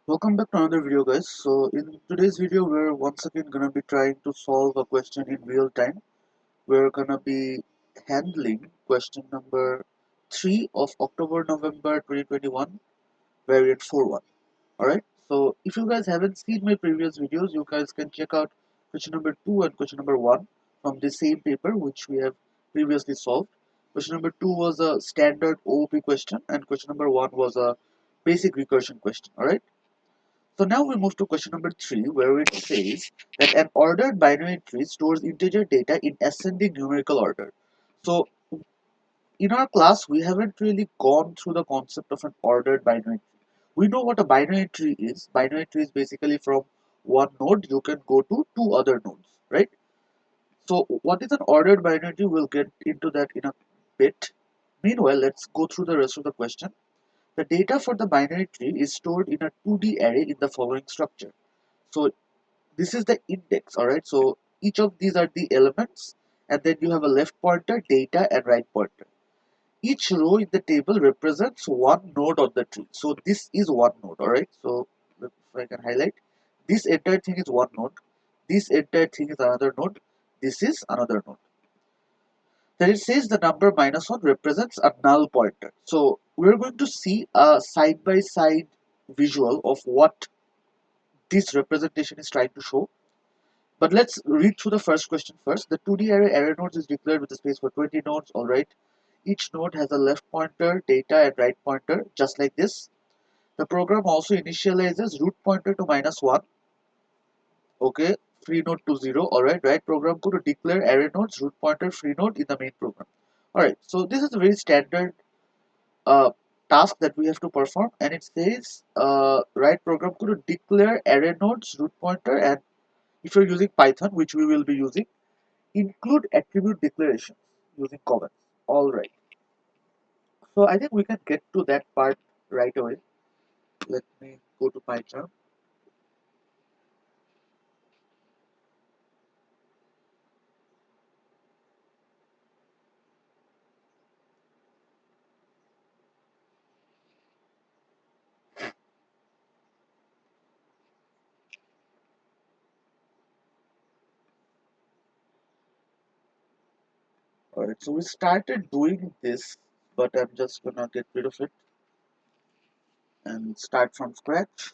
Welcome back to another video, guys. So in today's video we're once again gonna be trying to solve a question in real time. We're gonna be handling question number 3 of October-November 2021 variant 41. Alright, so if you guys haven't seen my previous videos, you guys can check out question number 2 and question number 1 from the same paper which we have previously solved. Question number 2 was a standard OOP question and question number 1 was a basic recursion question. Alright, so now we move to question number 3, where it says that an ordered binary tree stores integer data in ascending numerical order. So in our class, we haven't really gone through the concept of an ordered binary tree. We know what a binary tree is. Binary tree is basically from one node you can go to two other nodes, right? So what is an ordered binary tree? We'll get into that in a bit. Meanwhile, let's go through the rest of the question. The data for the binary tree is stored in a 2D array in the following structure. So this is the index, alright? So each of these are the elements, and then you have a left pointer, data, and right pointer. Each row in the table represents one node on the tree. So this is one node, alright? So if I can highlight, this entire thing is one node, this entire thing is another node, this is another node. Then it says the number -1 represents a null pointer. So we're going to see a side-by-side visual of what this representation is trying to show. But let's read through the first question first. The 2D array nodes is declared with a space for 20 nodes, alright. Each node has a left pointer, data, and right pointer, just like this. The program also initializes root pointer to -1, okay, free node to 0, alright. Right program code to declare array nodes, root pointer, free node in the main program. Alright, so this is a very standard uh, task that we have to perform, and it says write program code to declare array nodes, root pointer, and if you're using Python, which we will be using, include attribute declarations using comments. Alright, so I think we can get to that part right away. Let me go to Python. Alright, so we started doing this, but I'm just gonna get rid of it and start from scratch.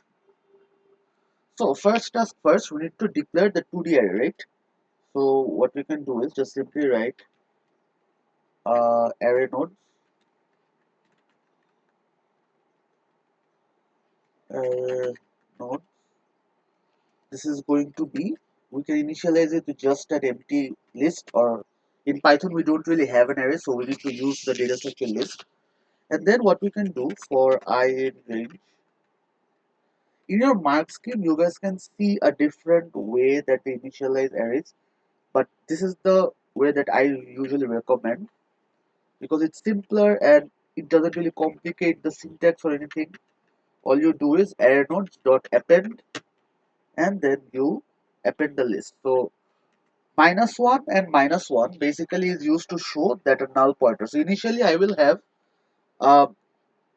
So first task first, we need to declare the 2D array, right? So what we can do is just simply write array nodes, array node. This is going to be, we can initialize it to just an empty list, or in Python we don't really have an array, so we need to use the data structure list. And then what we can do for I in range, in your mark scheme you guys can see a different way that they initialize arrays, but this is the way that I usually recommend because it's simpler and it doesn't really complicate the syntax or anything. All you do is array nodes dot append, and then you append the list. So -1 and -1 basically is used to show that a null pointer. So initially I will have uh,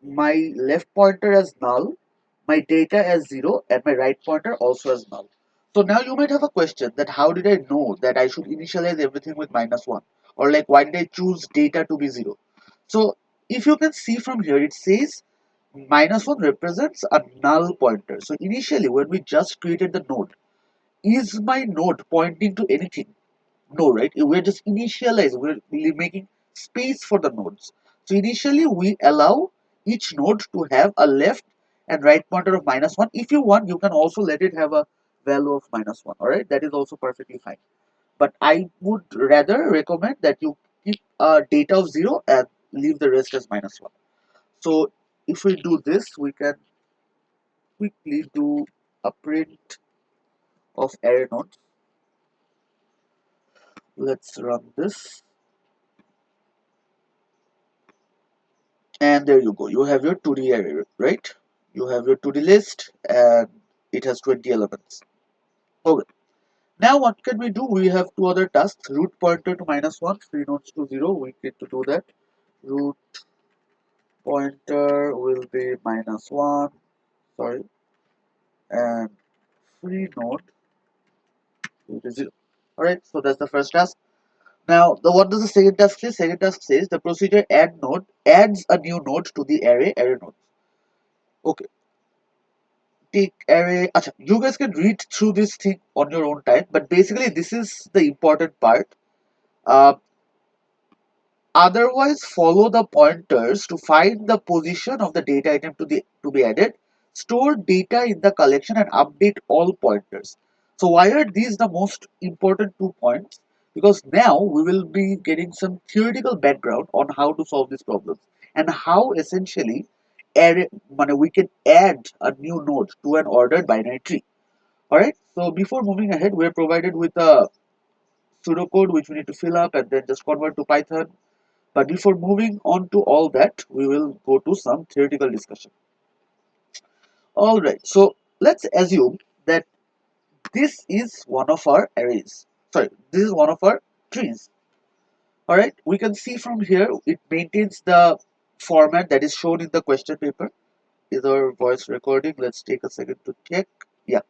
my left pointer as null, my data as 0, and my right pointer also as null. So now you might have a question that how did I know that I should initialize everything with -1, or like why did I choose data to be 0? So if you can see from here, it says -1 represents a null pointer. So initially when we just created the node, is my node pointing to anything? No, right? We're just initializing, we're making space for the nodes. So initially we allow each node to have a left and right pointer of -1. If you want, you can also let it have a value of -1, alright? That is also perfectly fine. But I would rather recommend that you keep data of 0 and leave the rest as -1. So if we do this, we can quickly do a print of array nodes. Let's run this. And there you go, you have your 2D array, right? You have your 2D list and it has 20 elements. Okay, now what can we do? We have two other tasks: root pointer to -1, free nodes to 0. We need to do that. Root pointer will be -1, sorry, and free node is 0. Alright, so that's the first task. Now, what does the second task say? Second task says the procedure add node adds a new node to the array node. Okay, take array. Acha, you guys can read through this thing on your own time, but basically this is the important part. Uh, Otherwise, follow the pointers to find the position of the data item to be added. Store data in the collection and update all pointers. So why are these the most important 2 points? Because now we will be getting some theoretical background on how to solve these problems and how essentially we can add a new node to an ordered binary tree. Alright, so before moving ahead, we're provided with a pseudocode which we need to fill up and then just convert to Python. But before moving on to all that, we will go to some theoretical discussion. Alright, so let's assume that this is one of our arrays. Sorry, this is one of our trees. Alright, we can see from here it maintains the format that is shown in the question paper. Is our voice recording? Let's take a second to check. Yeah.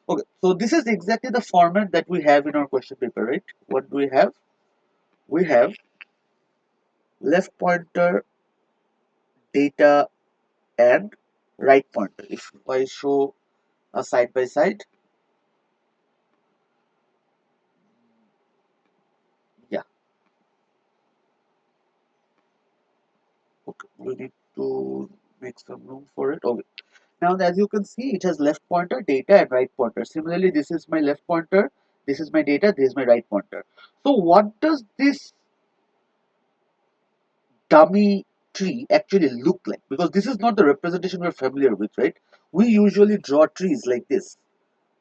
Okay, so this is exactly the format that we have in our question paper, right? What do we have? We have left pointer, data, and right pointer. If I show a side by side, yeah, okay, we need to make some room for it. Okay, now as you can see, it has left pointer, data, and right pointer. Similarly, this is my left pointer, this is my data, this is my right pointer. So what does this dummy tree actually look like? Because this is not the representation we're familiar with, right? We usually draw trees like this,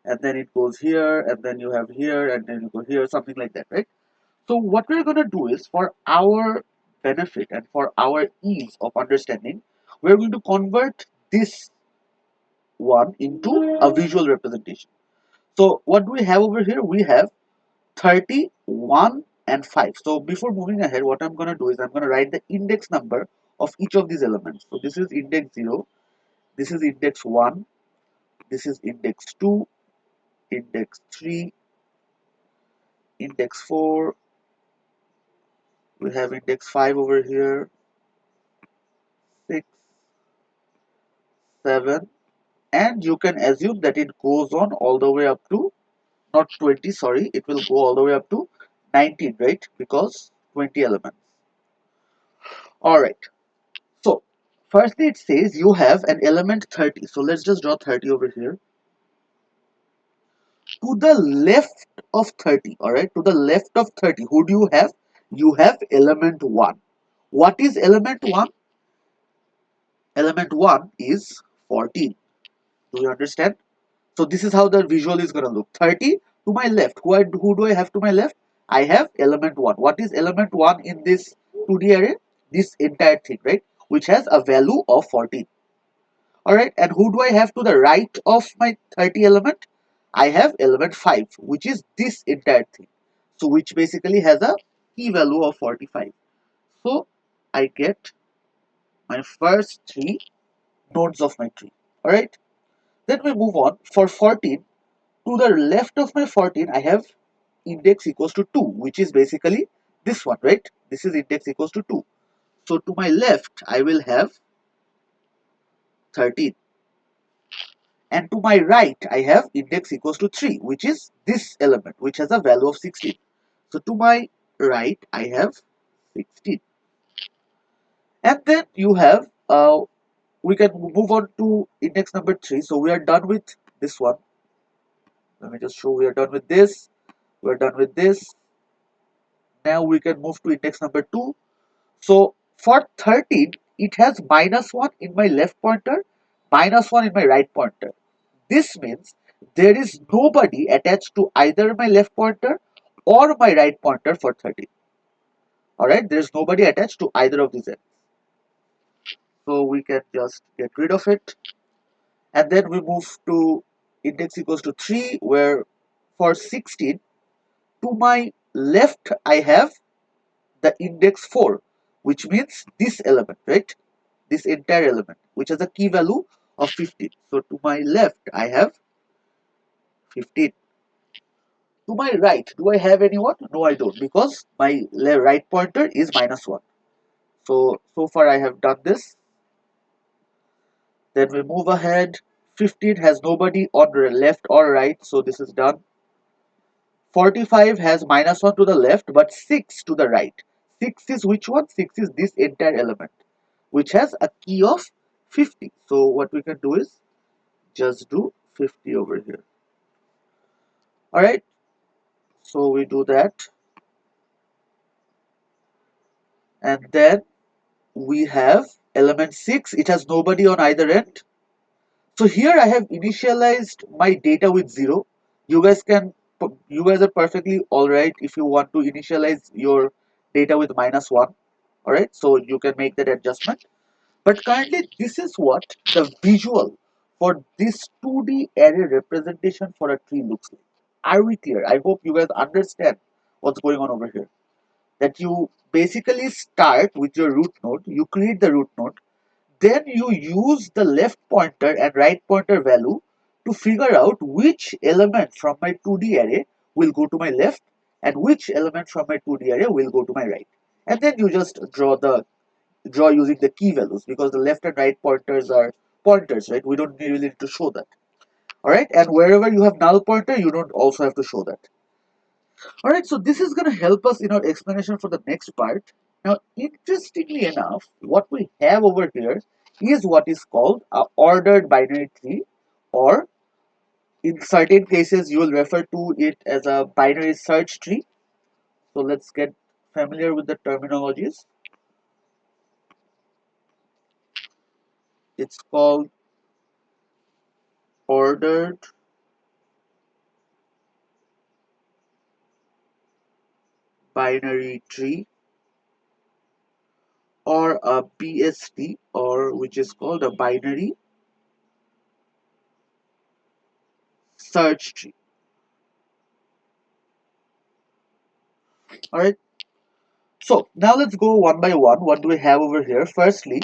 and then it goes here, and then you have here, and then you go here, something like that, right? So what we're going to do is, for our benefit and for our ease of understanding, we're going to convert this one into a visual representation. So what do we have over here? We have 31 and 5. So before moving ahead, what I'm going to do is I'm going to write the index number of each of these elements. So this is index 0, this is index 1, this is index 2, index 3, index 4, we have index 5 over here, 6, 7, and you can assume that it goes on all the way up to, not 20, sorry, it will go all the way up to 19, right? Because 20 elements. All right, so firstly it says you have an element 30, so let's just draw 30 over here. To the left of 30, all right, to the left of 30, who do you have? You have element 1. What is element 1? Element 1 is 14. Do you understand? So this is how the visual is going to look. 30 to my left. Who do I have to my left? I have element 1. What is element 1 in this 2D array? This entire thing, right? Which has a value of 14. Alright, and who do I have to the right of my 30 element? I have element 5, which is this entire thing. So which basically has a key value of 45. So I get my first 3 nodes of my tree. Alright, then we move on. For 14, to the left of my 14, I have index equals to 2, which is basically this one, right? This is index equals to 2. So to my left, I will have 13. And to my right, I have index equals to 3, which is this element, which has a value of 16. So to my right, I have 16. And then you have, we can move on to index number 3. So we are done with this one. Let me just show we are done with this. We're done with this. Now we can move to index number 2. So for 13, it has -1 in my left pointer, -1 in my right pointer. This means there is nobody attached to either my left pointer or my right pointer for 13. Alright, there's nobody attached to either of these ends. So we can just get rid of it. And then we move to index equals to 3, where for 16, to my left I have the index 4, which means this element, right? This entire element, which has a key value of 15. So to my left, I have 15. To my right, do I have anyone? No, I don't, because my right pointer is -1. So far I have done this. Then we move ahead. 15 has nobody on the left or right, so this is done. 45 has -1 to the left, but 6 to the right. 6 is which one? 6 is this entire element, which has a key of 50. So what we can do is just do 50 over here. Alright, so we do that. And then we have element 6. It has nobody on either end. So here I have initialized my data with 0. You guys are perfectly alright if you want to initialize your data with -1. Alright, so you can make that adjustment. But currently this is what the visual for this 2D array representation for a tree looks like. Are we clear? I hope you guys understand what's going on over here. That you basically start with your root node, you create the root node, then you use the left pointer and right pointer value to figure out which element from my 2D array will go to my left and which element from my 2D array will go to my right. And then you just draw using the key values, because the left and right pointers are pointers, right? We don't really need to show that. Alright, and wherever you have null pointer, you don't also have to show that. Alright, so this is going to help us in our explanation for the next part. Now, interestingly enough, what we have over here is what is called a ordered binary tree, or in certain cases, you will refer to it as a binary search tree. So let's get familiar with the terminologies. It's called ordered binary tree, or a BST, or which is called a binary search tree. All right. So now let's go one by one. What do we have over here? Firstly,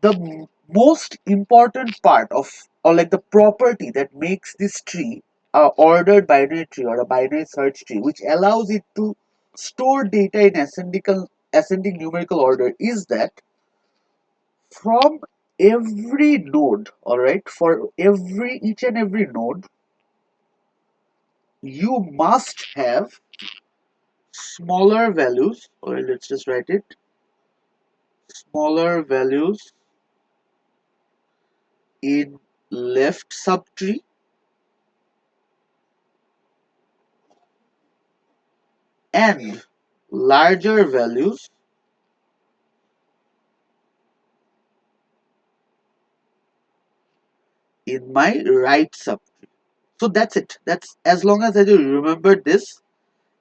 the most important part of, or like the property that makes this tree a ordered binary tree or a binary search tree, which allows it to store data in ascending numerical order, is that from every node, all right, for each and every node, you must have smaller values, or let's just write it, smaller values in left subtree and larger values in my right subtree. So that's it. That's as long as you remember this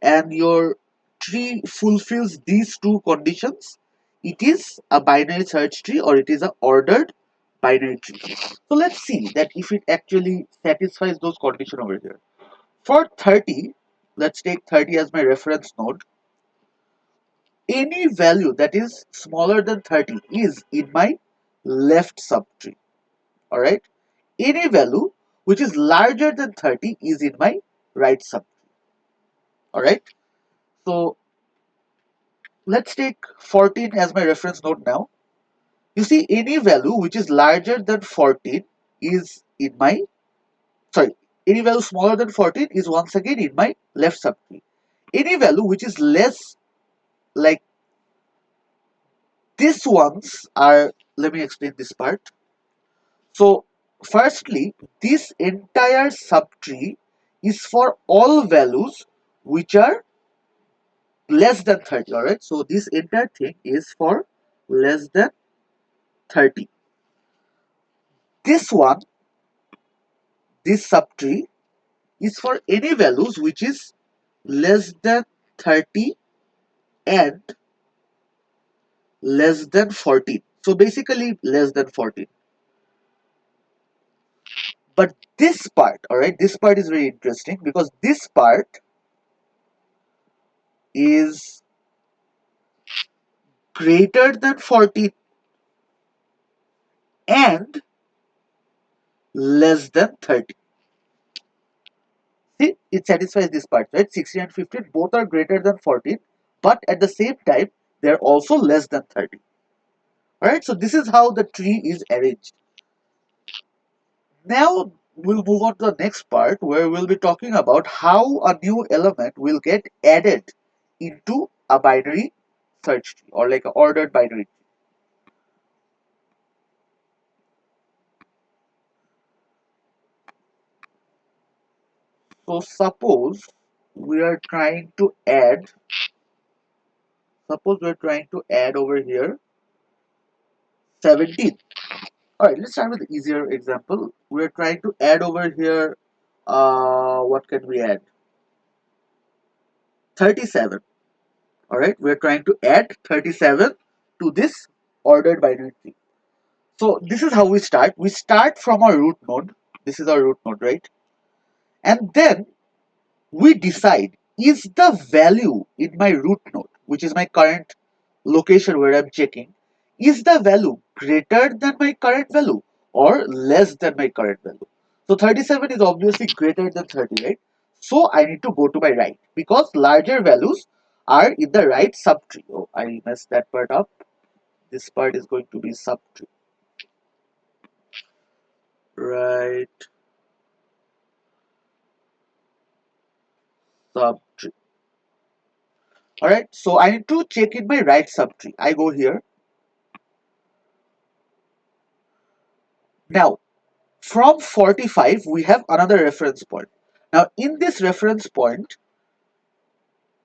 and your tree fulfills these two conditions, it is a binary search tree or it is a ordered binary tree. So let's see that if it actually satisfies those conditions over here. For 30, let's take 30 as my reference node. Any value that is smaller than 30 is in my left subtree. Alright. Any value which is larger than 30 is in my right subtree. Alright. So let's take 14 as my reference node now. You see, any value which is larger than 14 is in my, sorry, any value smaller than 14 is once again in my left subtree. Any value which is less, like these ones are, let me explain this part. So firstly, this entire subtree is for all values which are less than 30. All right, so this entire thing is for less than 30. This one, this subtree, is for any values which is less than 30 and less than 14. So basically less than 14. But this part, all right, this part is very interesting, because this part is greater than 14 and less than 30. See, it satisfies this part, right? 16 and 15 both are greater than 14, but at the same time, they're also less than 30. Alright, so this is how the tree is arranged. Now we'll move on to the next part where we'll be talking about how a new element will get added into a binary search tree or like an ordered binary tree. So suppose we're trying to add over here 17. Alright, let's start with the easier example. We're trying to add over here, what can we add? 37. Alright, we're trying to add 37 to this ordered binary tree. So this is how we start. We start from our root node. This is our root node, right? And then we decide, is the value in my root node, which is my current location where I'm checking, is the value greater than my current value or less than my current value? So 37 is obviously greater than 30, right? So I need to go to my right because larger values are in the right subtree. Oh, I messed that part up. This part is going to be subtree. Right, subtree. Alright, so I need to check in my right subtree. I go here. Now, from 45, we have another reference point. Now, in this reference point,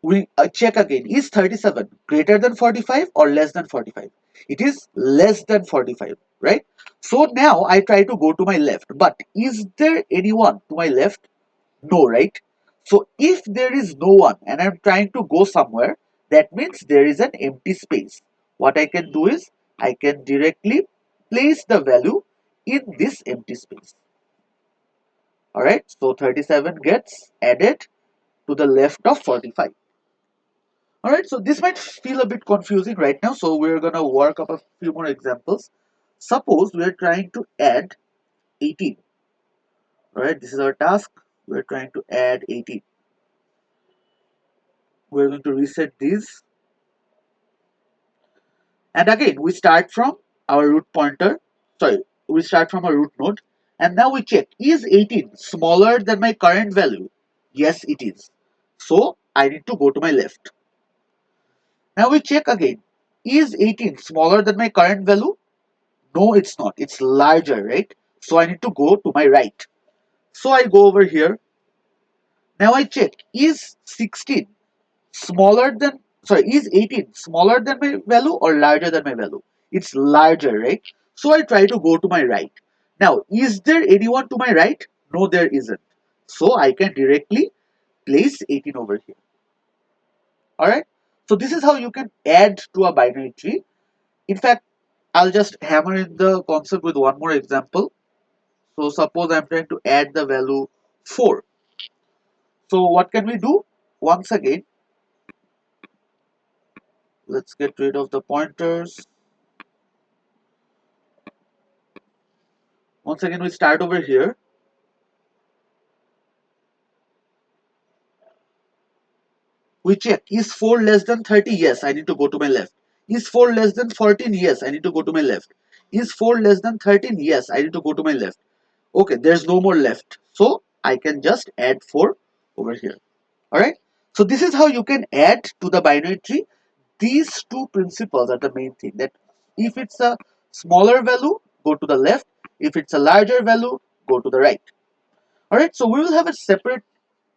we check again, is 37 greater than 45 or less than 45? It is less than 45, right? So now I try to go to my left, but is there anyone to my left? No, right? So if there is no one and I'm trying to go somewhere, that means there is an empty space. What I can do is I can directly place the value in this empty space. Alright, so 37 gets added to the left of 45. Alright, so this might feel a bit confusing right now, so we're gonna work up a few more examples. Suppose we're trying to add 18. Alright, this is our task. We're trying to add 18. We're going to reset these. And again, we start from our root pointer. Sorry, we start from our root node. And now we check, is 18 smaller than my current value? Yes, it is. So I need to go to my left. Now we check again. Is 18 smaller than my current value? No, it's not. It's larger, right? So I need to go to my right. So I go over here. Now I check. Is 16 smaller than, sorry, is 18 smaller than my value or larger than my value? It's larger, right? So I try to go to my right. Now, is there anyone to my right? No, there isn't. So I can directly place 18 over here. Alright? So this is how you can add to a binary tree. In fact, I'll just hammer in the concept with one more example. So suppose I'm trying to add the value 4. So what can we do? Once again, let's get rid of the pointers. Once again, we start over here. We check, is 4 less than 30? Yes, I need to go to my left. Is 4 less than 14? Yes, I need to go to my left. Is 4 less than 13? Yes, I need to go to my left. Okay, there's no more left. So I can just add 4 over here. Alright. So this is how you can add to the binary tree. These two principles are the main thing, that if it's a smaller value, go to the left. If it's a larger value, go to the right. Alright, so we will have a separate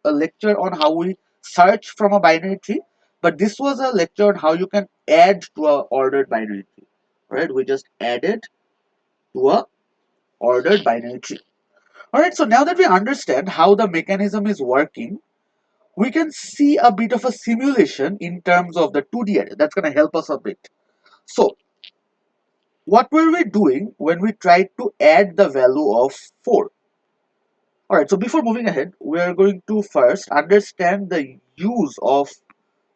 lecture on how we search from a binary tree, but this was a lecture on how you can add to a ordered binary tree. Alright, we just added to a ordered binary tree. Alright, so now that we understand how the mechanism is working, we can see a bit of a simulation in terms of the 2D array. That's going to help us a bit. So, what were we doing when we tried to add the value of 4? Alright, so before moving ahead, we are going to first understand the use of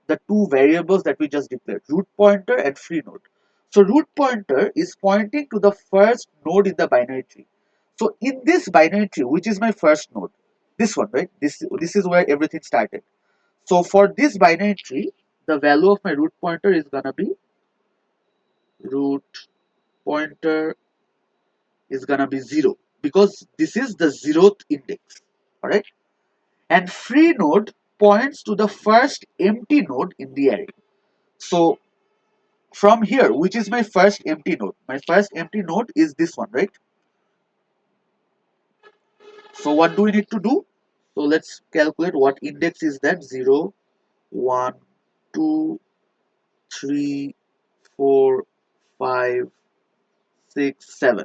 the two variables that we just declared, root pointer and free node. So root pointer is pointing to the first node in the binary tree. So in this binary tree, which is my first node, this one, right? This is where everything started. So for this binary tree, the value of my root pointer is gonna be root pointer is gonna be 0 because this is the 0th index. All right, and free node points to the first empty node in the array. So from here, which is my first empty node? My first empty node is this one, right? So what do we need to do? So let's calculate what index is that. 0, 1, 2, 3, 4, 5, 6, 7.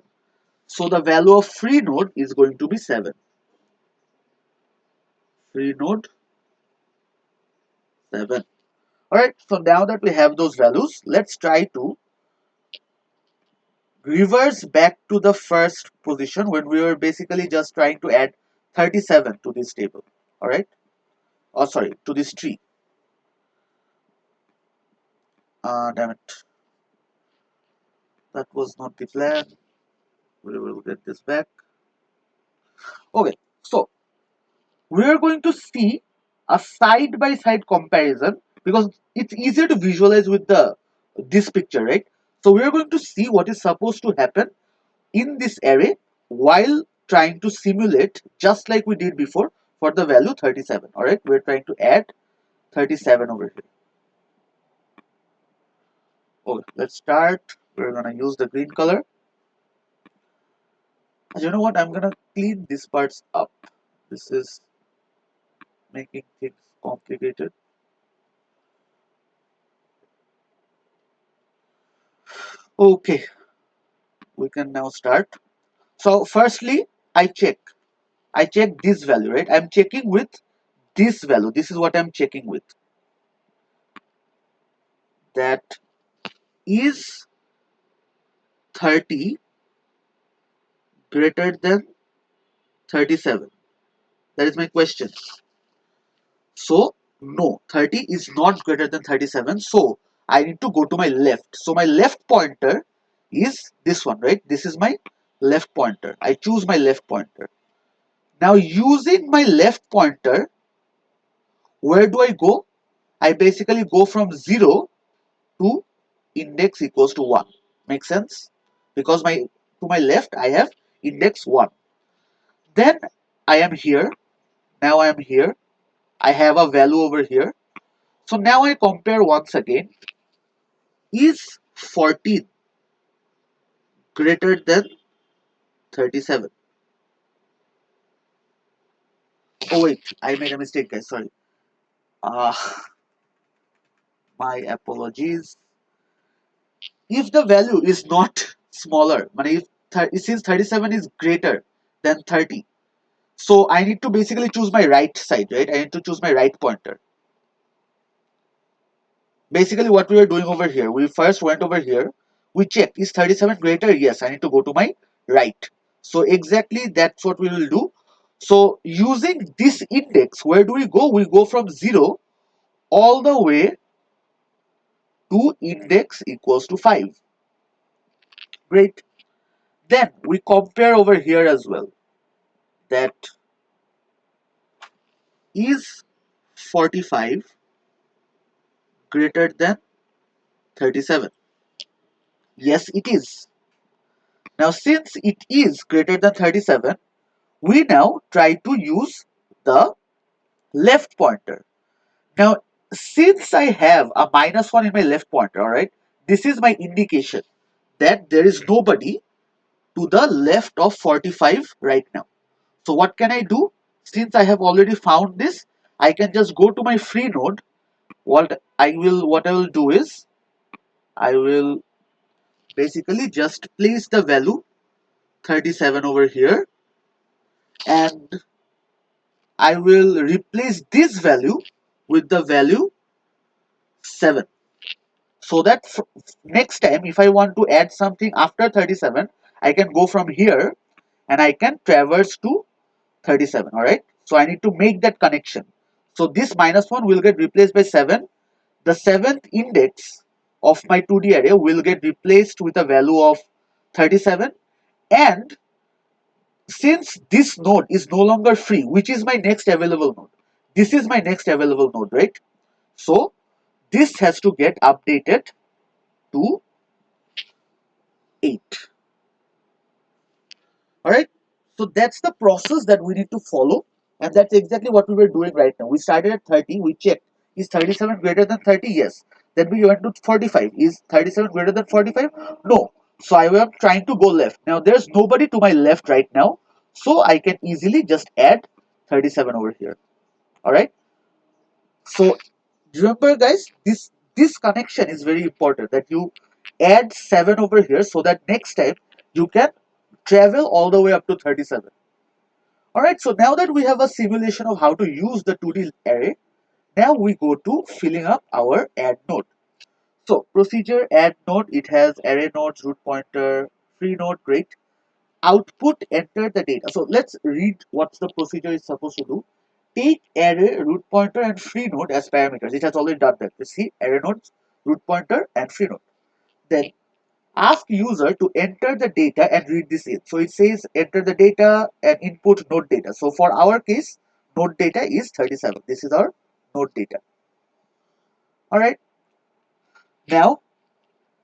So the value of free node is going to be 7. Free node 7. Alright, so now that we have those values, let's try to reverse back to the first position when we were basically just trying to add 37 to this table. Alright, oh sorry, to this tree. Damn it, that was not the plan. We will get this back. Okay, so we are going to see a side by side comparison because it's easier to visualize with the this picture, right? So we are going to see what is supposed to happen in this array while trying to simulate just like we did before for the value 37. All right, we're trying to add 37 over here. Okay, let's start. We're gonna use the green color. And you know what, I'm gonna clean these parts up. This is making things complicated. Okay, we can now start. So firstly, I check this value, right? I'm checking with this value. This is what I'm checking with. That is 30 greater than 37. That is my question. So no, 30 is not greater than 37. So I need to go to my left. So my left pointer is this one, right? This is my left pointer. I choose my left pointer. Now using my left pointer, where do I go? I basically go from 0 to index equals to 1. Make sense? Because to my left I have index 1. Then I am here. Now I am here. I have a value over here. So now I compare once again. Is 14 greater than 37? Oh wait, I made a mistake, guys. Sorry. Uh, my apologies. If the value is not smaller, since 37 is greater than 30, so I need to basically choose my right side, right? I need to choose my right pointer. Basically what we were doing over here, we first went over here, we checked, is 37 greater? Yes, I need to go to my right. So exactly that's what we will do. So using this index, where do we go? We go from 0 all the way to index equals to 5. Great. Then we compare over here as well. That is 45 greater than 37? Yes, it is. Now since it is greater than 37, we now try to use the left pointer. Now, since I have a -1 in my left pointer, all right, this is my indication that there is nobody to the left of 45 right now. So what can I do? Since I have already found this, I can just go to my free node. What I will do is I will basically just place the value 37 over here, and I will replace this value with the value 7, so that next time if I want to add something after 37, I can go from here and I can traverse to 37. All right, so I need to make that connection. So this -1 will get replaced by 7. The 7th index of my 2D array will get replaced with a value of 37, and since this node is no longer free, which is my next available node, this is my next available node, right? So this has to get updated to 8. All right, so that's the process that we need to follow, and that's exactly what we were doing right now. We started at 30, we checked, is 37 greater than 30? Yes. Then we went to 45. Is 37 greater than 45? No. So I am trying to go left. Now there's nobody to my left right now, so I can easily just add 37 over here. All right, so remember guys, this connection is very important, that you add 7 over here so that next time you can travel all the way up to 37. Alright, so now that we have a simulation of how to use the 2D array, now we go to filling up our add node. So procedure add node, it has array nodes, root pointer, free node, great. Output, enter the data. So let's read what the procedure is supposed to do. Take array, root pointer, and free node as parameters. It has already done that. You see, array nodes, root pointer, and free node. Then ask user to enter the data and read this in. So it says enter the data and input node data. So for our case, node data is 37. This is our node data. All right. Now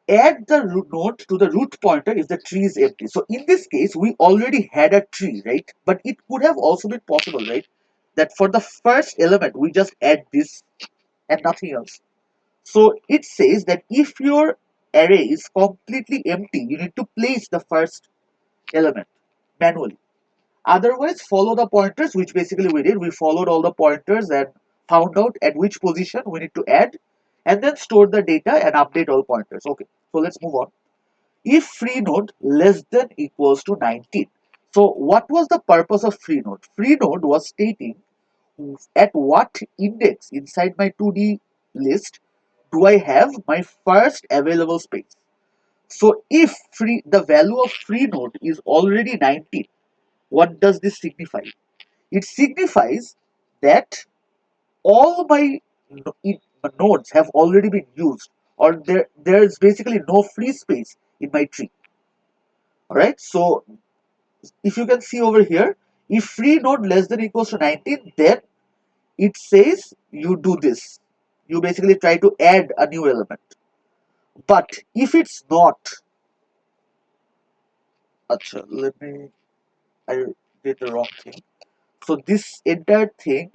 add the root node to the root pointer if the tree is empty. So in this case, we already had a tree, right? But it could have also been possible, right, that for the first element, we just add this and nothing else. So it says that if your array is completely empty, you need to place the first element manually. Otherwise, follow the pointers, which basically we did. We followed all the pointers and found out at which position we need to add, and then store the data and update all pointers. Okay, so let's move on. If free node less than equals to 19. So what was the purpose of free node? Free node was stating at what index inside my 2D list do I have my first available space. So if the value of free node is already 19, what does this signify? It signifies that all my nodes have already been used, or there's basically no free space in my tree. Alright, so if you can see over here, if free node less than equals to 19, then it says you do this. You basically try to add a new element. But if it's not, I did the wrong thing. So this entire thing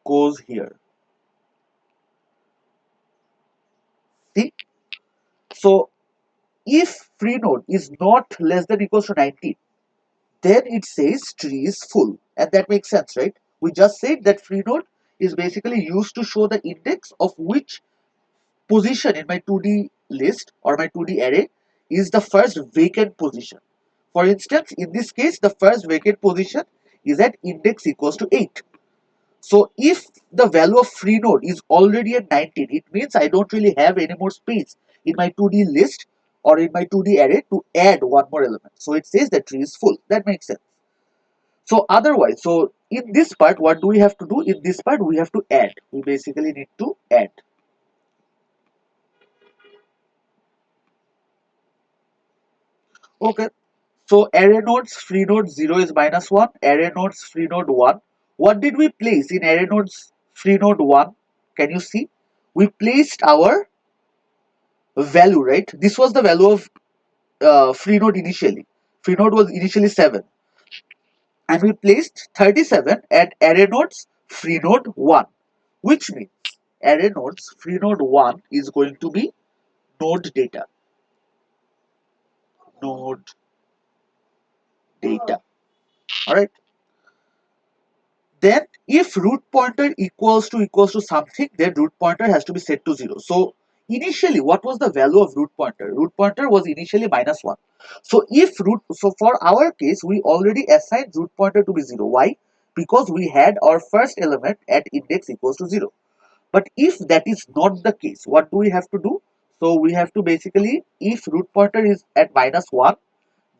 goes here. See? So if free node is not less than equals to 19, then it says tree is full. And that makes sense, right? We just said that free node is basically used to show the index of which position in my 2D list or my 2D array is the first vacant position. For instance, in this case, the first vacant position is at index equals to 8. So if the value of free node is already at 19, it means I don't really have any more space in my 2D list or in my 2D array to add one more element. So it says the tree is full. That makes sense. So otherwise, so in this part, what do we have to do? In this part, we have to add. We basically need to add. Okay. So array nodes free node 0 is -1, array nodes free node 1. What did we place in array nodes free node 1? Can you see? We placed our value, right? This was the value of free node initially. Free node was initially 7. And we placed 37 at array nodes free node 1. Which means array nodes free node 1 is going to be node data. Node data. Alright. Then if root pointer equals to something, then root pointer has to be set to 0. So initially, what was the value of root pointer? Root pointer was initially -1. So for our case, we already assigned root pointer to be 0. Why? Because we had our first element at index equals to 0. But if that is not the case, what do we have to do? So we have to basically, if root pointer is at -1,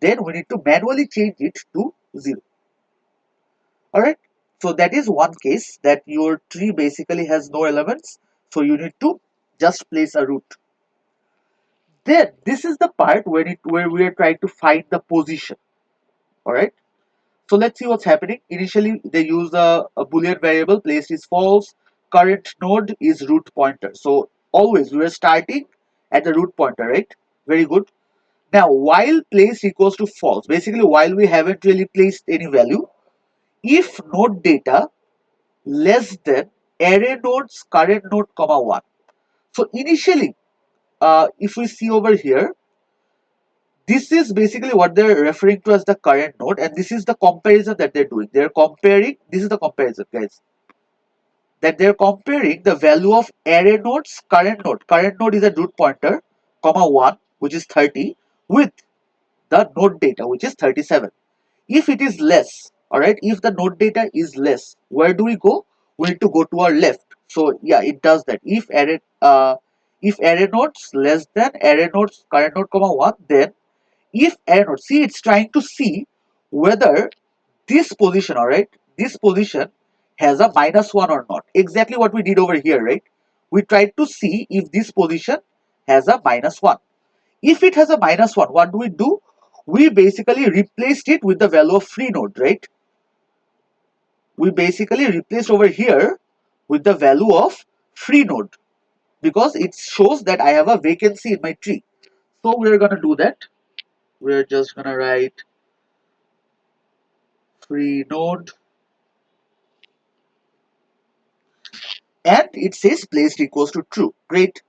then we need to manually change it to 0. Alright, so that is one case that your tree basically has no elements, so you need to just place a root. Then this is the part where we are trying to find the position. Alright, So let's see what's happening. Initially, they use a Boolean variable, place is false, current node is root pointer. So always we are starting at the root pointer, right? Very good. Now, while place equals to false, basically while we haven't really placed any value, if node data less than array nodes current node comma 1. So initially, if we see over here, this is basically what they're referring to as the current node, and this is the comparison that they're doing. They're comparing, this is the comparison, guys, that they're comparing the value of array nodes current node is a root pointer, comma 1, which is 30, with the node data, which is 37. If it is less, all right, if the node data is less, where do we go? We need to go to our left. So yeah, it does that. If array nodes less than array nodes current node comma 1, then if array node, see, it's trying to see whether this position, all right, this position has a -1 or not. Exactly what we did over here, right? We tried to see if this position has a -1. If it has a -1, what do? We basically replaced it with the value of free node, right? We basically replaced over here with the value of free node because it shows that I have a vacancy in my tree. So we're gonna do that. We're just gonna write free node, and it says placed equals to true. Great.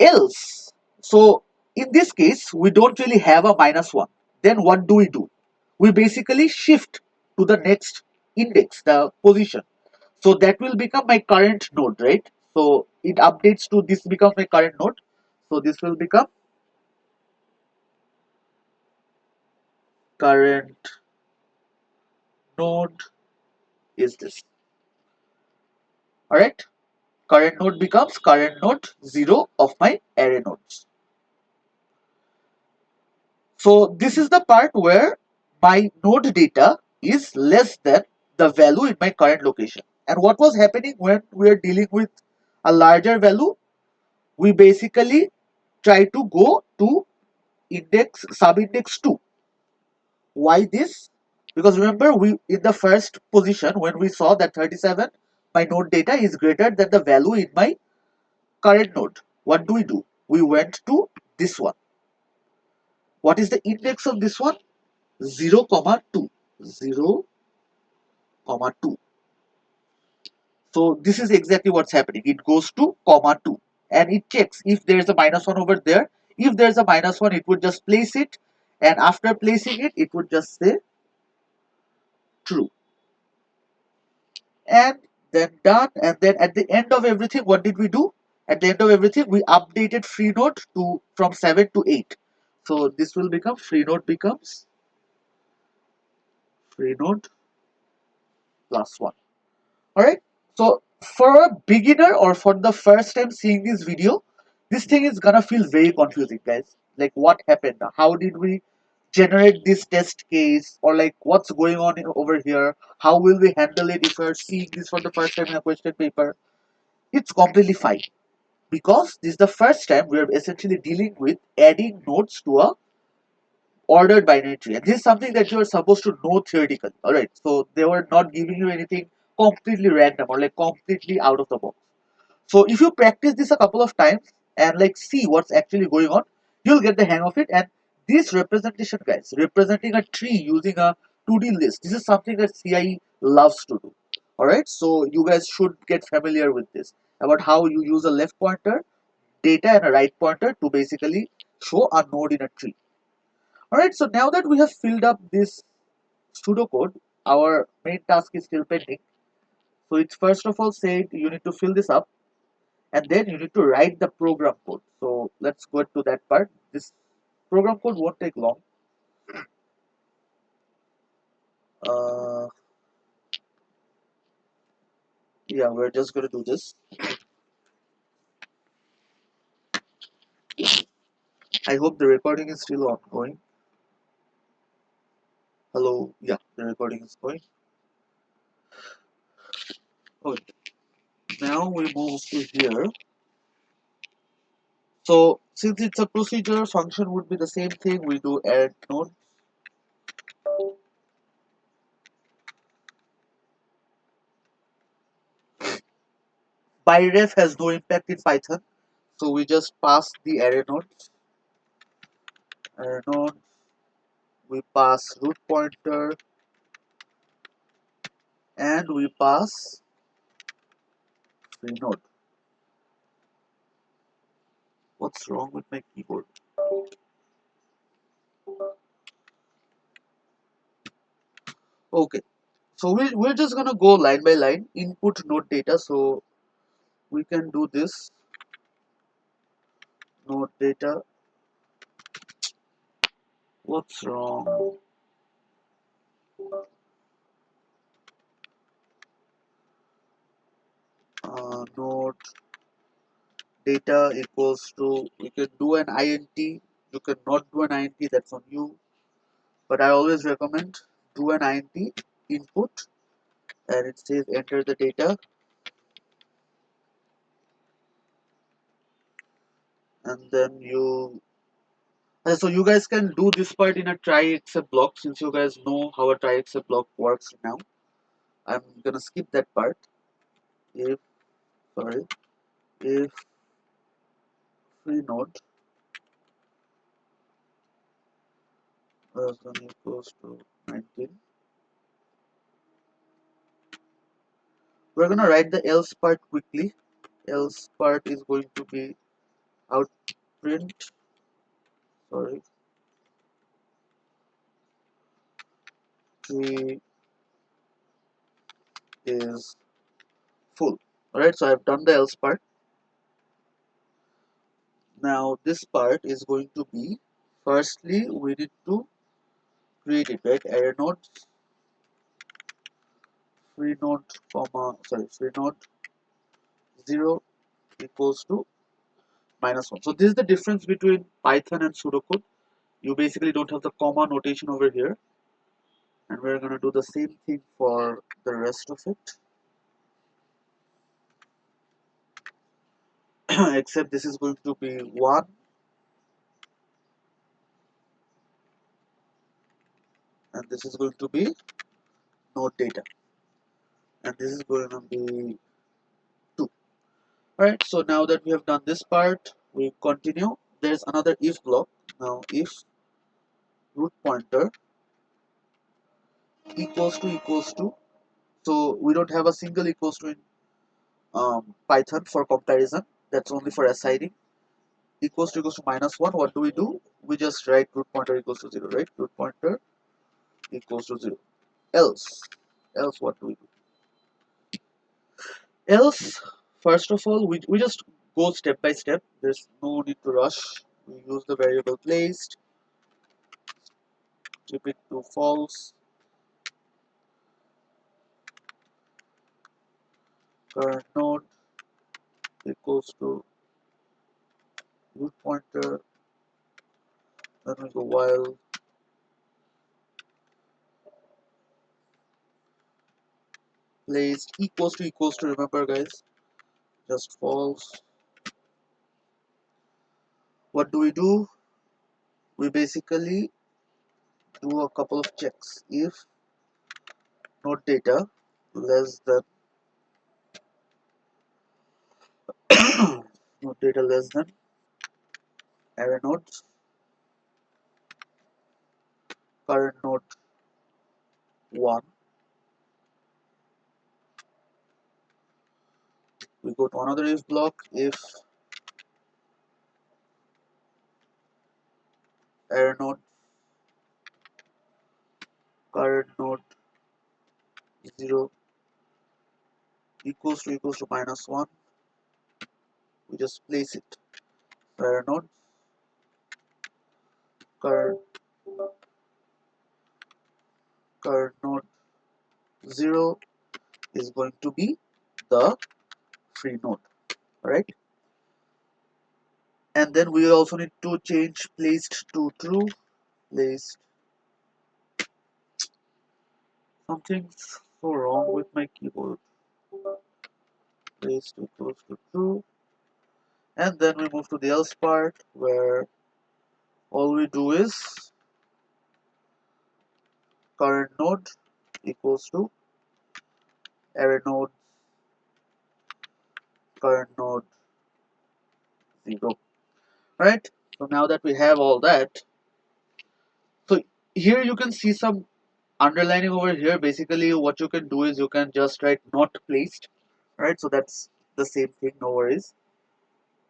Else, so in this case we don't really have a -1. Then what do? We basically shift to the next index, the position. So that will become my current node, right? So it updates to this, becomes my current node. So this will become current node is this. All right. Current node becomes current node 0 of my array nodes. So this is the part where my node data is less than the value in my current location. And what was happening when we are dealing with a larger value? We basically try to go to index subindex 2. Why this? Because remember, we in the first position when we saw that 37, my node data is greater than the value in my current node. What do? We went to this one. What is the index of this one? 0 comma 2. 0 comma 2. So this is exactly what's happening. It goes to comma 2 and it checks if there's a -1 over there. If there's a -1, it would just place it, and after placing it, it would just say true. And then done. And then at the end of everything, what did we do? At the end of everything, we updated free node to from 7 to 8. So this will become free node becomes free node plus 1. All right. So for a beginner or for the first time seeing this video, this thing is gonna feel very confusing, guys. Like, what happened? How did we generate this test case, or like what's going on over here? How will we handle it if we're seeing this for the first time in a question paper? It's completely fine because this is the first time we're essentially dealing with adding nodes to a ordered binary tree, and this is something that you are supposed to know theoretically. All right, so they were not giving you anything completely random or like completely out of the box. So if you practice this a couple of times and like see what's actually going on, you'll get the hang of it. And this representation, guys, representing a tree using a 2D list, this is something that CIE loves to do. All right, so you guys should get familiar with this, about how you use a left pointer data and a right pointer to basically show a node in a tree. All right, so now that we have filled up this pseudocode, our main task is still pending. So it's first of all said you need to fill this up, and then you need to write the program code. So let's go to that part. This program code won't take long. Uh, yeah, we're just going to do this. I hope the recording is still ongoing. Hello, yeah, the recording is going. Okay, now we move to here. So since it's a procedure, function would be the same thing. We do add node. byref has no impact in Python, so we just pass the array node, we pass root pointer, and we pass free node. What's wrong with my keyboard? Okay, so we're just gonna go line by line, input node data. So we can do this node data. What's wrong? Node data equals to, you can do an int, you can not do an int, that's on you, but I always recommend do an int input, and it says enter the data, and then so you guys can do this part in a try except block. Since you guys know how a try except block works now, I'm gonna skip that part. If sorry if free node less than equals to 19, we're gonna write the else part quickly. Else part is going to be outprint, sorry, tree is full. Alright, so I've done the else part. Now this part is going to be, firstly we need to create it, right? Array node free node free node 0 equals to -1. So this is the difference between Python and pseudocode. You basically don't have the comma notation over here, and we're going to do the same thing for the rest of it. Except this is going to be 1, and this is going to be node data, and this is going to be 2. Alright, so now that we have done this part, we continue. There's another if block. Now if root pointer equals to, so we don't have a single equals to in Python for comparison, that's only for assigning. Equals to -1, what do? We just write root pointer equals to 0, right? Root pointer equals to 0. Else what do? Else, first of all, we just go step by step. There's no need to rush. We use the variable placed, keep it to false, current node equals to root pointer, then we go while placed equals to, remember guys, just false. What do? We basically do a couple of checks. If node data less than node data less than array nodes, current node 1, we go to another if block. If array node current node 0 equals to -1, we just place it. Array node current node 0 is going to be the free node, right? And then we also need to change placed to true. Placed, something's so wrong with my keyboard. Placed equals to true, and then we move to the else part, where all we do is current node equals to array node current node 0. Right? So now that we have all that, so here you can see some underlining over here. Basically what you can do is you can just write not placed, right? So that's the same thing, no worries.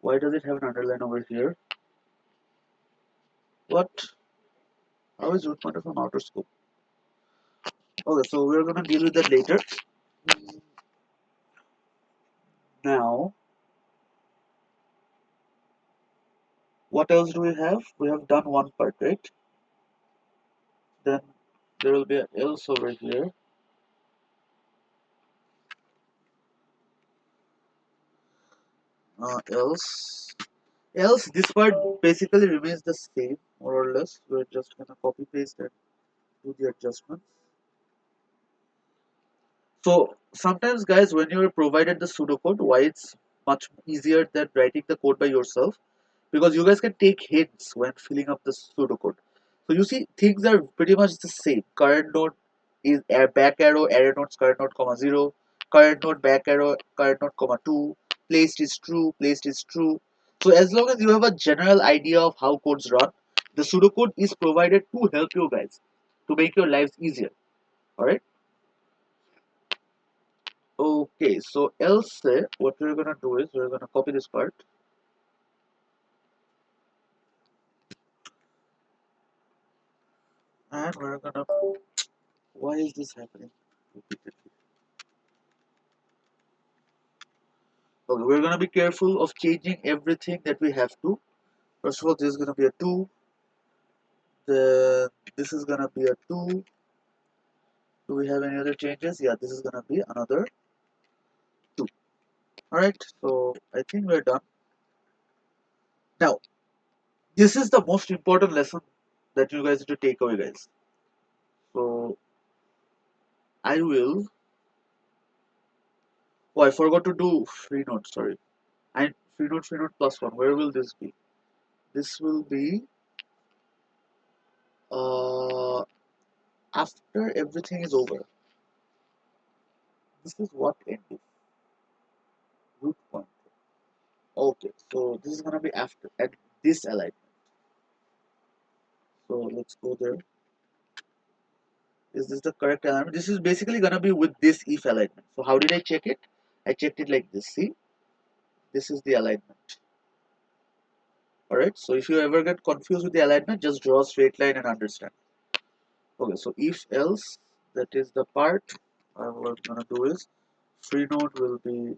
Why does it have an underline over here? What? How is root pointer from outer scope? Okay, so we're gonna deal with that later. Now, what else do we have? We have done one part, right? Then there will be an else over here. Else this part basically remains the same, more or less. We're just gonna copy paste and do the adjustments. So sometimes guys, when you're provided the pseudocode, why it's much easier than writing the code by yourself, because you guys can take hints when filling up the pseudocode. So you see things are pretty much the same. Current node is back arrow nodes current node comma 0, current node back arrow current node comma 2, placed is true. So as long as you have a general idea of how codes run, the pseudocode is provided to help you guys to make your lives easier. Alright. Okay, so else what we're gonna do is we're gonna copy this part and we're gonna, why is this happening repeatedly? Okay, we're gonna be careful of changing everything that we have to. First of all, this is gonna be a 2, then this is gonna be a 2. Do we have any other changes? Yeah, this is gonna be another 2. Alright, so I think we're done. Now, this is the most important lesson that you guys need to take away, guys. So I will, oh, I forgot to do free note, sorry. And free note plus 1, where will this be? This will be uh, after everything is over. This is what ended root point. Okay, so this is gonna be after at this alignment. So let's go there. Is this the correct alignment? This is basically gonna be with this if alignment. So how did I check it? I checked it like this. See, this is the alignment. Alright, so if you ever get confused with the alignment, just draw a straight line and understand. Okay, so if else, that is the part. What I'm gonna do is free node will be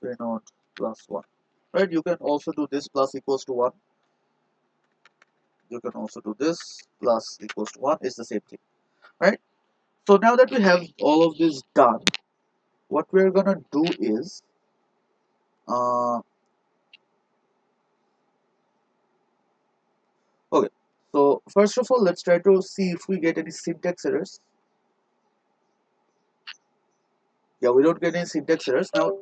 free node plus 1. Right, you can also do this plus equals to 1. You can also do this plus equals to 1, is the same thing. Right, so now that we have all of this done, what we're gonna do is okay, so first of all, let's try to see if we get any syntax errors. Yeah, we don't get any syntax errors. Now,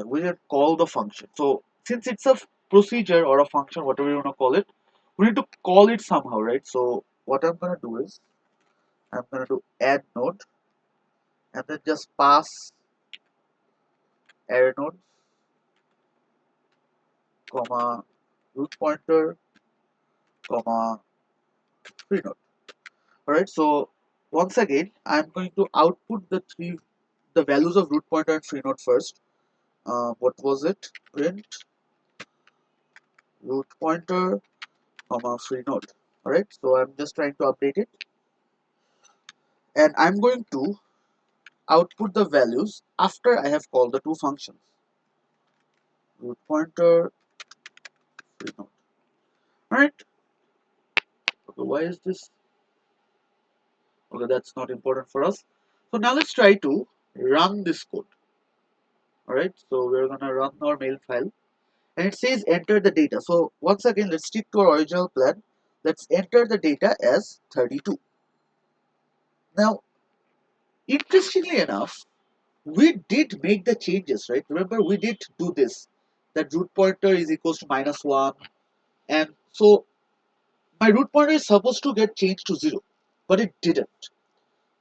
we can call the function. So since it's a procedure or a function, whatever you want to call it, we need to call it somehow, right? So what I'm gonna do is I'm gonna do add node and then just pass array node, comma root pointer, comma free node. Alright, so once again I'm going to output the values of root pointer and free node first. What was it? Print root pointer, comma free node. Alright, so I'm just trying to update it. And I'm going to output the values after I have called the two functions. Root pointer, free node. Alright. Okay, why is this? Okay, that's not important for us. So now let's try to run this code. Alright, so we're gonna run our mail file. And it says enter the data. So once again, let's stick to our original plan. Let's enter the data as 32. Now, interestingly enough, we did make the changes, right? Remember, we did do this. That root pointer is equals to -1. And so my root pointer is supposed to get changed to 0, but it didn't.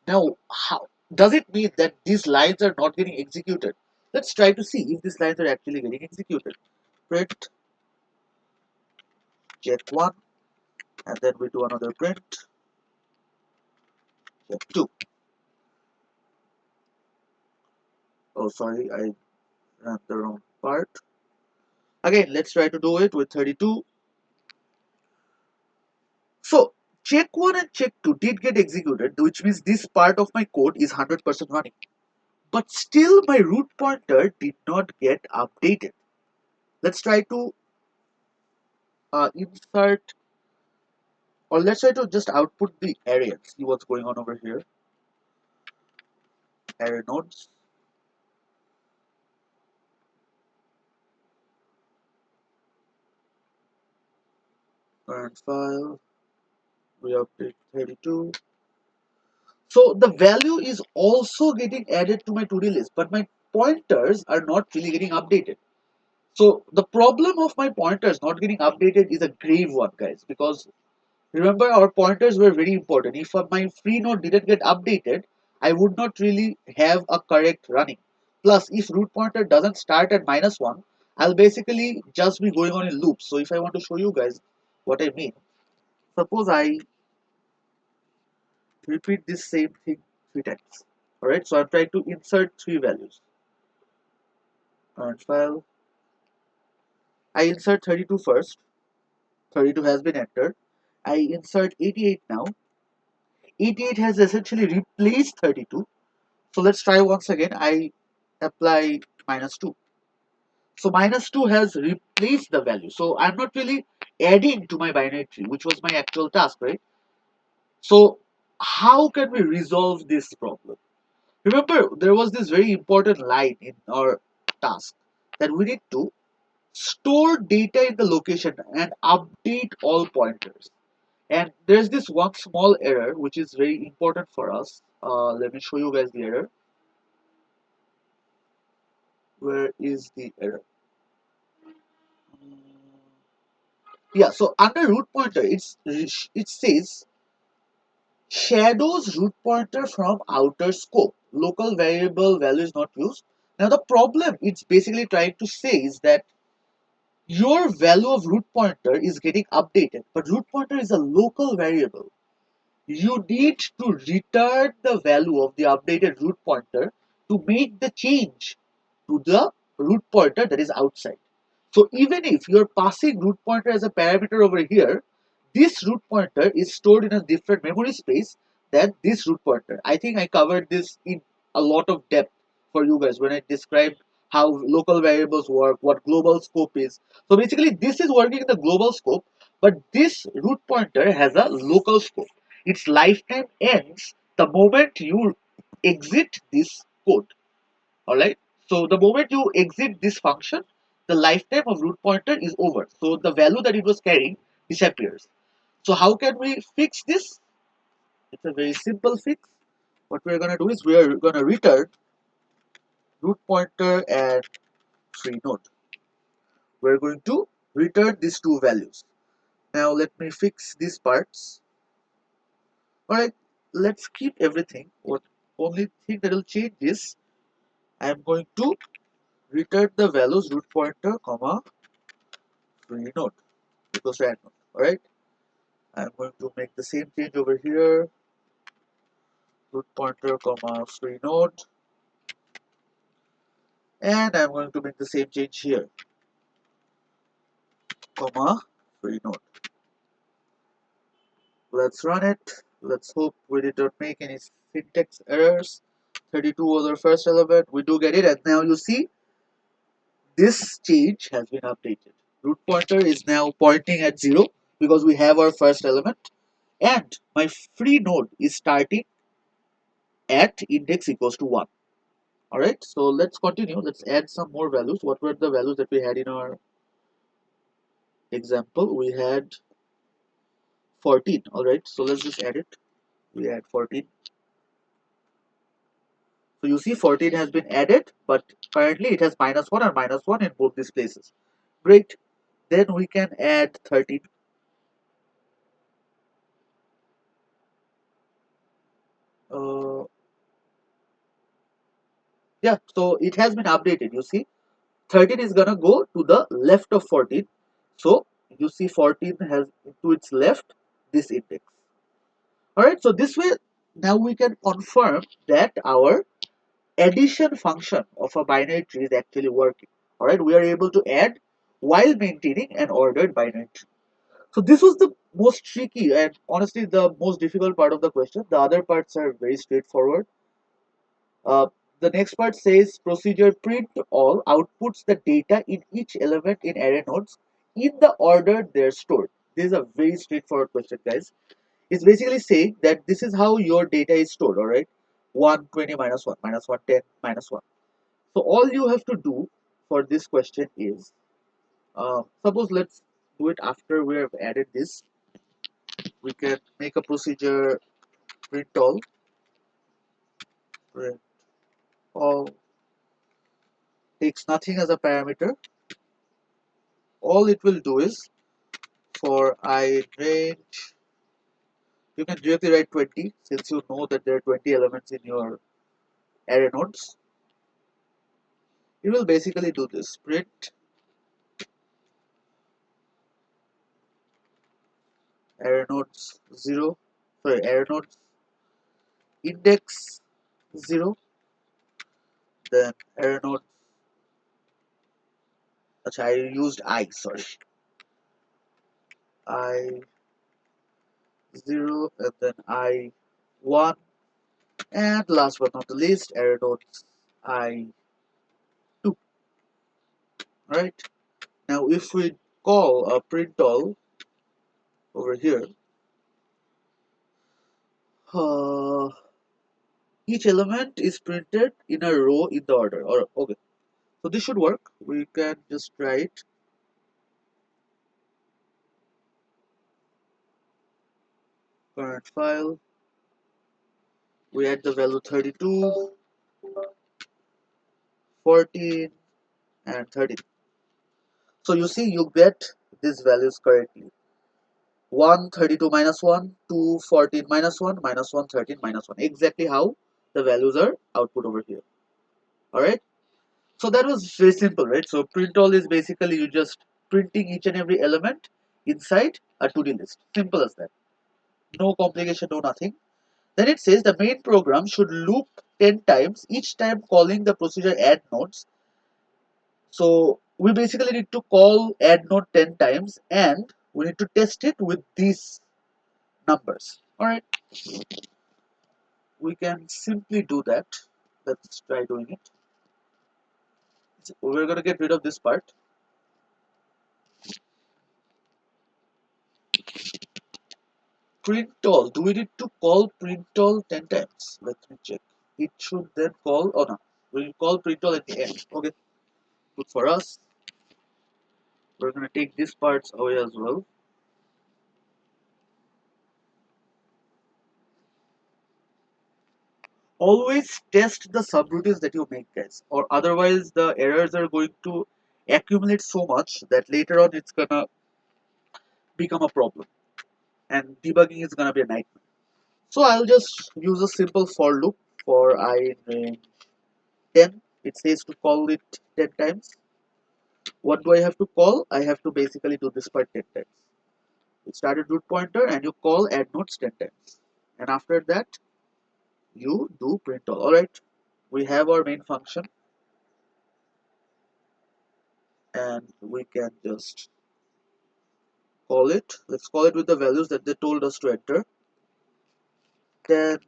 Now, how does it mean that these lines are not getting executed? Let's try to see if these lines are actually getting executed. Print check 1, and then we do another print check 2. Oh, sorry, I ran the wrong part. Again, let's try to do it with 32. So, check 1 and check 2 did get executed, which means this part of my code is 100% running. But still, my root pointer did not get updated. Let's try to insert, or let's try to just output the array and see what's going on over here. Array nodes. Current file. We update 32. So the value is also getting added to my to-do list, but my pointers are not really getting updated. So the problem of my pointers not getting updated is a grave one, guys, because remember our pointers were very important. If my free node didn't get updated, I would not really have a correct running. Plus, if root pointer doesn't start at -1, I'll basically just be going on in loops. So if I want to show you guys what I mean, suppose I repeat this same thing 3 times. Alright, so I'm trying to insert 3 values. Current file. I insert 32 first. 32 has been entered. I insert 88 now. 88 has essentially replaced 32. So let's try once again. I apply -2. So -2 has replaced the value. So I'm not really adding to my binary tree, which was my actual task, right? So how can we resolve this problem? Remember, there was this very important line in our task that we need to store data in the location and update all pointers. And there's this one small error which is very important for us. Let me show you guys the error. Where is the error? Yeah, so under root pointer, it says shadows root pointer from outer scope. Local variable value is not used. Now the problem it's basically trying to say is that your value of root pointer is getting updated, but root pointer is a local variable. You need to return the value of the updated root pointer to make the change to the root pointer that is outside. So even if you're passing root pointer as a parameter over here, this root pointer is stored in a different memory space than this root pointer. I think I covered this in a lot of depth for you guys when I described how local variables work, what global scope is. So basically this is working in the global scope, but this root pointer has a local scope. Its lifetime ends the moment you exit this code. Alright. So the moment you exit this function, the lifetime of root pointer is over. So the value that it was carrying disappears. So how can we fix this? It's a very simple fix. What we're gonna do is we are gonna return root pointer and free node. We're going to return these 2 values. Now let me fix these parts. Alright, let's keep everything. What only thing that will change is I'm going to return the values root pointer, comma, free node, because I node. Alright, I'm going to make the same change over here, root pointer, comma, free node, and I'm going to make the same change here, comma, free node. Let's run it. Let's hope we didn't make any syntax errors. 32 was our first element. We do get it, and now you see this change has been updated. Root pointer is now pointing at 0 because we have our first element, and my free node is starting at index equals to 1. Alright, so let's continue. Let's add some more values. What were the values that we had in our example? We had 14. Alright, so let's just add it. We add 14. So you see 14 has been added, but currently it has -1 and -1 in both these places. Great. Then we can add 13. Uh, Yeah, so it has been updated. You see, 13 is gonna go to the left of 14. So you see 14 has to its left this index. Alright, so this way now we can confirm that our addition function of a binary tree is actually working. Alright, we are able to add while maintaining an ordered binary tree. So this was the most tricky and honestly the most difficult part of the question. The other parts are very straightforward. Uh, the next part says procedure print all outputs the data in each element in array nodes in the order they're stored. This is a very straightforward question, guys. It's basically saying that this is how your data is stored, all right? 120 minus 1, minus 110, minus 1. So all you have to do for this question is, suppose let's do it after we have added this. We can make a procedure print print all takes nothing as a parameter. All it will do is for I range, you can directly write 20 since you know that there are 20 elements in your array nodes. You will basically do this print array nodes 0, sorry, array nodes index 0, then array nodes, I used I, sorry, I 0, and then I 1, and last but not the least, array nodes I 2. Alright, now if we call a print all over here, uh, each element is printed in a row in the order. Or okay, so this should work. We can just write current file. We add the value 32, 14, and 13. So you see, you get these values correctly. 1, 32 minus 1, 2, 14 minus 1, minus 1, 13 minus 1. Exactly how the values are output over here. Alright. So that was very simple, right? So print all is basically you just printing each and every element inside a to-do list. Simple as that. No complication, no nothing. Then it says the main program should loop 10 times, each time calling the procedure add nodes. So we basically need to call add node 10 times and we need to test it with these numbers. Alright, we can simply do that. Let's try doing it. We're going to get rid of this part. Print all. Do we need to call print all 10 times? Let me check. It should then call, oh no, we'll call print all at the end. Okay, good for us. We're going to take these parts away as well. Always test the subroutines that you make, guys, or otherwise the errors are going to accumulate so much that later on it's gonna become a problem and debugging is gonna be a nightmare. So I'll just use a simple for loop for I in range 10. It says to call it 10 times. What do I have to call? I have to basically do this part 10 times. You start a root pointer and you call add nodes 10 times, and after that you do print all. Alright, we have our main function and we can just call it. Let's call it with the values that they told us to enter. Then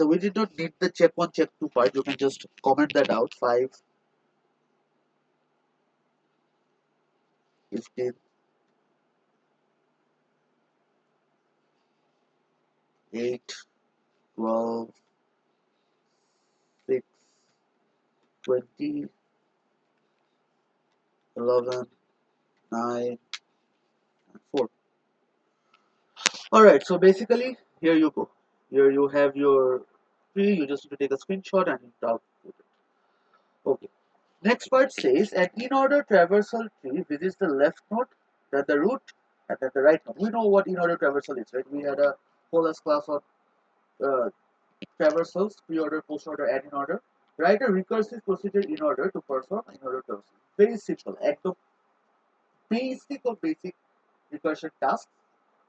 we did not need the check 1 check 2 part. You can just comment that out. 5, 15, 8, 12, 6, 20, 11, 9, and 4. Alright, so basically here you go. Here you have your tree. You just need to take a screenshot and output it. Okay. Next part says an in-order traversal tree visits the left node, then the root, and then the right node. We know what in-order traversal is, right? We had a whole class on uh, traversals, pre-order, post-order, and in order. Write a recursive procedure in order to perform in order traversal. Very simple. Ekdom basic of basic recursion tasks.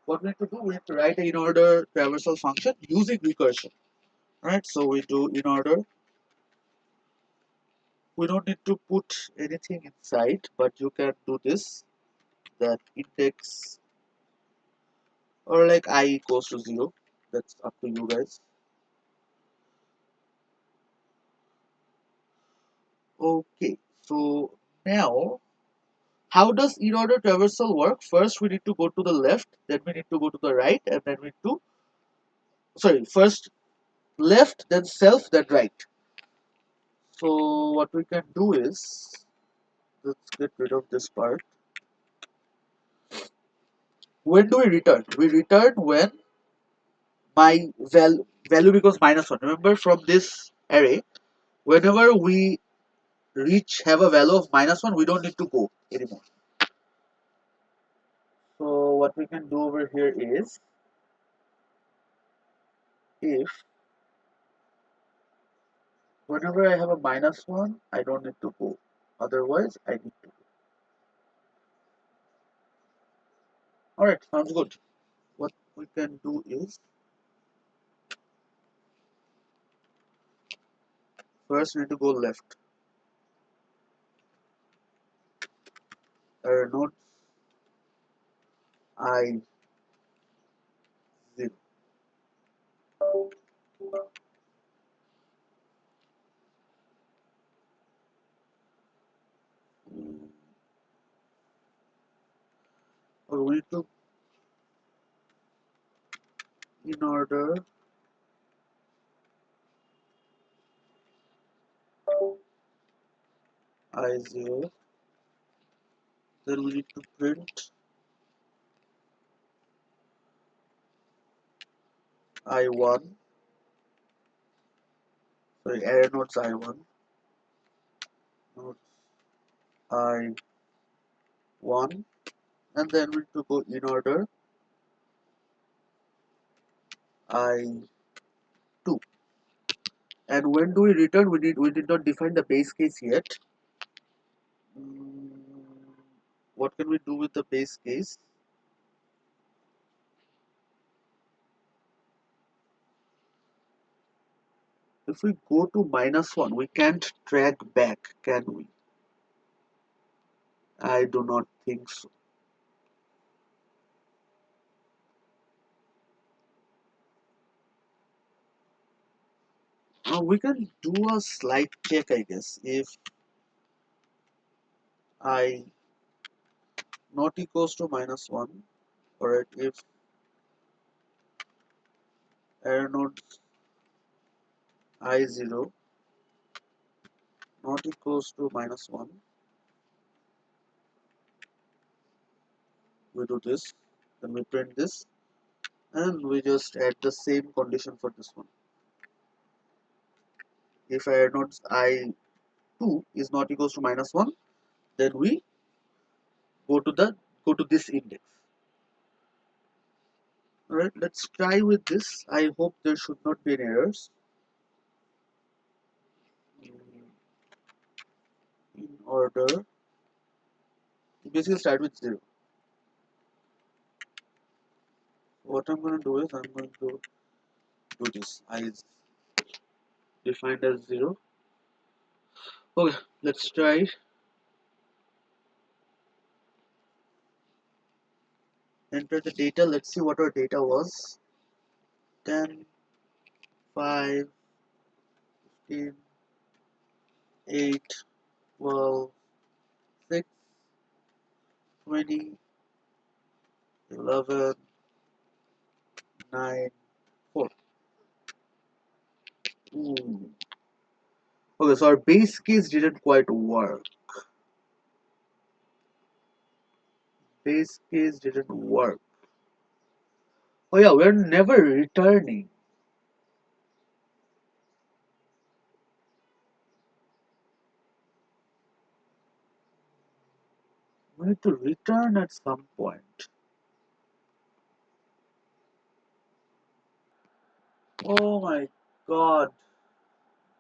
What we need to do, we need to write a in order traversal function using recursion. Right? So we do in order. We don't need to put anything inside, but you can do this. That index or like I equals to 0. That's up to you guys. Okay, so now how does in-order traversal work? First we need to go to the left, then we need to go to the right, and then we need to, sorry, first left, then self, then right. So what we can do is, let's get rid of this part. When do we return? We return when my value becomes -1. Remember, from this array, whenever we have a value of -1, we don't need to go anymore. So what we can do over here is, if whenever I have a -1, I don't need to go. Otherwise, I need to go. Alright, sounds good. What we can do is, first we need to go left. Nodes I 0. Or we need to in order I 0. Then we need to print I 1. Sorry, array nodes I 1. Nodes I 1. And then we need to go in order I 2. And when do we return? We did not define the base case yet. Mm, what can we do with the base case? If we go to -1, we can't track back, can we? I do not think so. We can do a slight check, I guess. If I not equals to -1, or if error node I 0 not equals to -1, we do this, then we print this, and we just add the same condition for this one. If error node I 2 is not equals to -1, then we go to this index. Alright, let's try with this. I hope there should not be any errors. In order, basically start with 0. What I'm going to do is, I'm going to do this. I is defined as 0. Okay, let's try. Enter the data. Let's see what our data was. 10, 5, 15, 8, 12, 6, 20, 11, 9, 4. Ooh. Okay, so our base case didn't quite work. Base case didn't work. Oh yeah, we're never returning. We need to return at some point. Oh my God,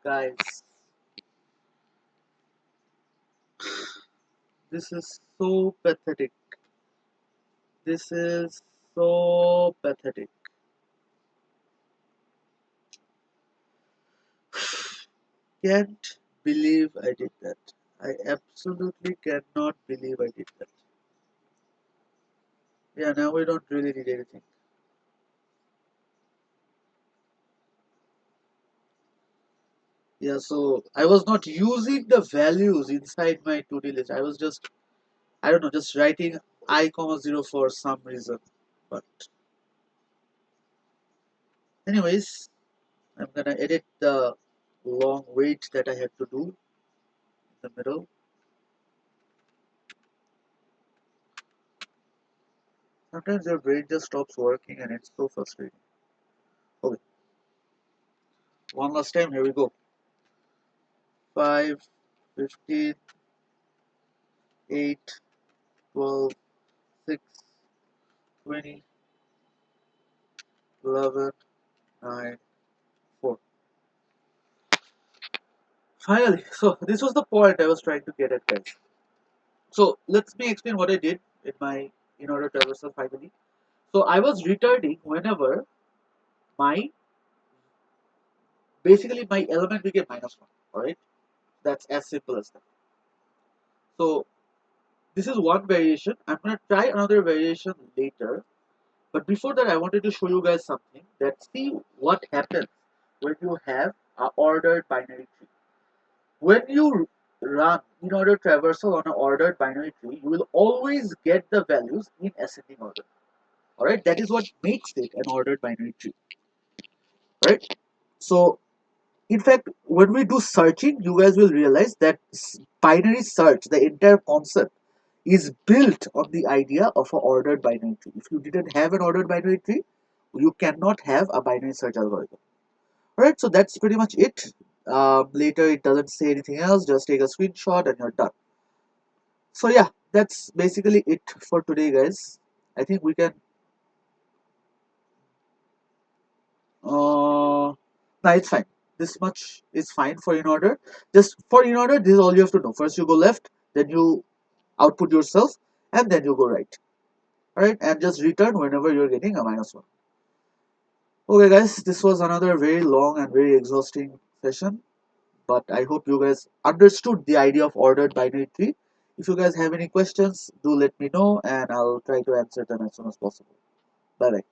guys, this is so pathetic. This is so pathetic. Can't believe I did that. I absolutely cannot believe I did that. Yeah, now we don't really need anything. Yeah, so I was not using the values inside my to-do list. I was just, I don't know, just writing I comma 0 for some reason. But anyways, I'm gonna edit the long wait that I had to do in the middle. Sometimes your brain just stops working and it's so frustrating. Okay, one last time, here we go. 5, 15, 8, 12, 6, 20, 11, 9, 4. Finally, so this was the point I was trying to get at, guys. So let me explain what I did in my InOrder traversal finally. So I was returning whenever my basically my element became -1. Alright, that's as simple as that. So this is one variation. I'm gonna try another variation later. But before that, I wanted to show you guys something that see what happens when you have a ordered binary tree. When you run InOrder traversal on an ordered binary tree, you will always get the values in ascending order. Alright, that is what makes it an ordered binary tree. Right? So in fact, when we do searching, you guys will realize that binary search, the entire concept, is built on the idea of an ordered binary tree. If you didn't have an ordered binary tree, you cannot have a binary search algorithm. Alright, so that's pretty much it. Later, it doesn't say anything else. Just take a screenshot and you're done. So yeah, that's basically it for today, guys. I think we can. No, it's fine. This much is fine for InOrder. Just for InOrder, this is all you have to know. First, you go left, then you output yourself, and then you go right. Alright, and just return whenever you're getting a -1. Okay, guys, this was another very long and very exhausting session, but I hope you guys understood the idea of ordered binary tree. If you guys have any questions, do let me know, and I'll try to answer them as soon as possible. Bye bye.